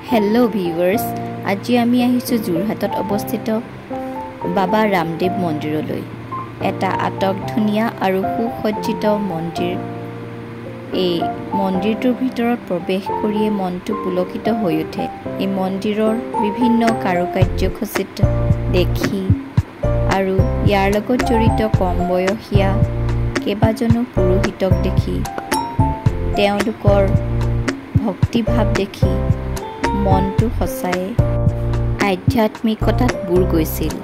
hello viewers আজি আমি আহিছো যোৰহাটত অৱস্থিত বাবা ৰামদেৱ মন্দিৰলৈ এটা আটক ধুনিয়া আৰু সুসজ্জিত মন্দিৰ এই মন্দিৰটোৰ ভিতৰত প্ৰৱেশ কৰিয়ে মনটো পুলকিত হৈ উঠে এই মন্দিৰৰ বিভিন্ন কাৰুকাৰ্য খচিত দেখি আৰু ইয়াৰ লগত জড়িত কম বয়সীয়া কেবাজনো পুৰোহিতক দেখি তেওঁলোকৰ ভক্তি ভাৱ দেখি মনটো সঁচাই আধ্যাত্মিকতাত বুৰ গৈছিল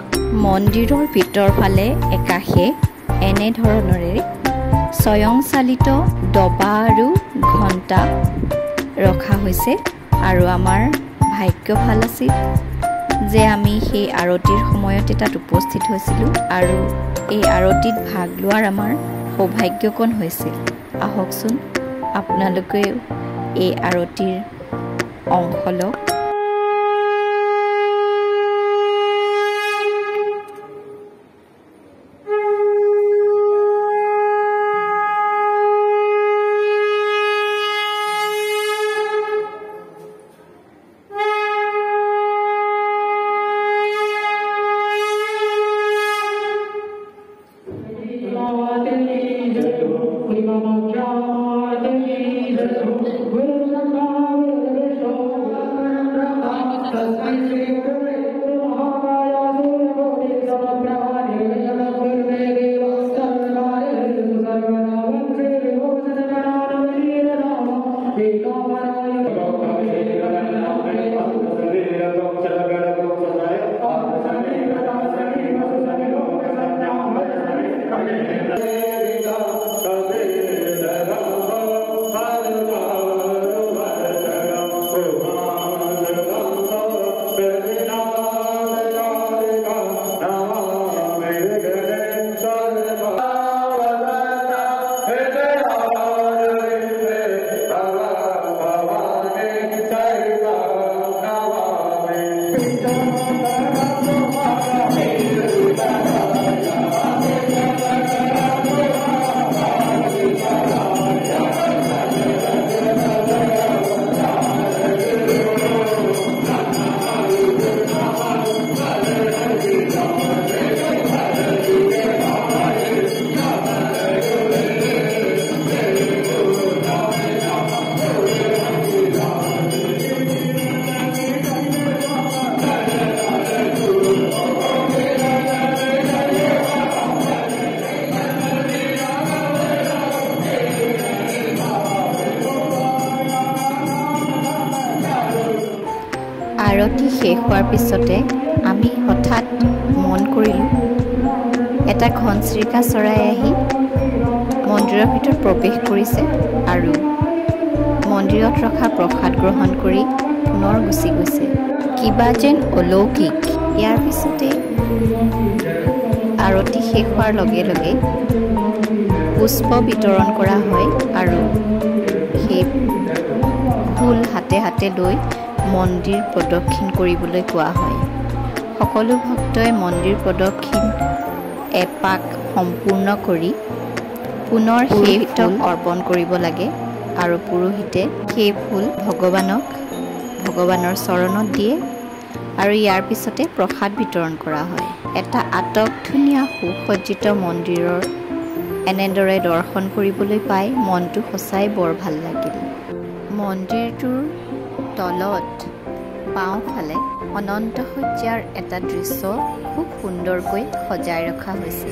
মন্দিৰৰ ভিতৰ ফালে একাষে এনে ধৰণৰে স্বয়ংচালিত দবা আৰু ঘণ্টা ৰখা হৈছে আৰু আমাৰ ভাগ্য ভাল আছিল যে আমি সেই আৰতিৰ সময়তে তাত উপস্থিত হৈছিলোঁ আৰু এই আৰতিত ভাগ লোৱাৰ আমাৰ সৌভাগ্যকণ হৈছিল আহকচোন আপোনালোকে এই আৰতিৰ অংশ লওক আৰতি শেষ হোৱাৰ পিছতে আমি হঠাৎ মন কৰিলোঁ এটা ঘনচিৰিকা চৰাই আহি মন্দিৰৰ ভিতৰত প্ৰৱেশ কৰিছে আৰু মন্দিৰত ৰখা প্ৰসাদ গ্ৰহণ কৰি পুনৰ গুচি গৈছে কিবা যেন অলৌকিক ইয়াৰ পিছতে আৰতি শেষ হোৱাৰ লগে লগে পুষ্প বিতৰণ কৰা হয় আৰু সেই ফুল হাতে হাতে লৈ মন্দিৰ প্ৰদক্ষিণ কৰিবলৈ কোৱা হয় সকলো ভক্তই মন্দিৰ প্ৰদক্ষিণ এপাক সম্পূৰ্ণ কৰি পুনৰ সেই ফুল অৰ্পণ কৰিব লাগে আৰু পুৰোহিতে সেই ফুল ভগৱানৰ চৰণত দিয়ে আৰু ইয়াৰ পিছতে প্ৰসাদ বিতৰণ কৰা হয় এটা আটক ধুনীয়া সুসজ্জিত মন্দিৰৰ এনেদৰে দৰ্শন কৰিবলৈ পাই মনটো সঁচাই বৰ ভাল লাগিল মন্দিৰটোৰ তলত বাওঁফালে অনন্ত সজ্জাৰ এটা দৃশ্য খুব সুন্দৰকৈ সজাই ৰখা হৈছে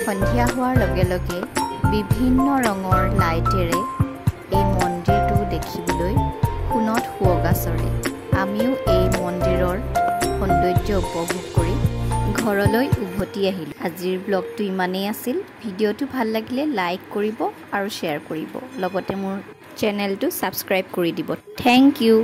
সন্ধিয়া হোৱাৰ লগে লগে বিভিন্ন ৰঙৰ লাইটেৰে এই মন্দিৰটো দেখিবলৈ সোণত সুৱগা চৰে আমিও এই মন্দিৰৰ সৌন্দৰ্য উপভোগ কৰি ঘৰলৈ উভতি আহিলোঁ আজিৰ ব্লগটো ইমানেই আছিল ভিডিঅ'টো ভাল লাগিলে লাইক কৰিব আৰু শ্বেয়াৰ কৰিব লগতে মোৰ চেনেলটো ছাবস্ক্ৰাইব কৰি দিব থেংক ইউ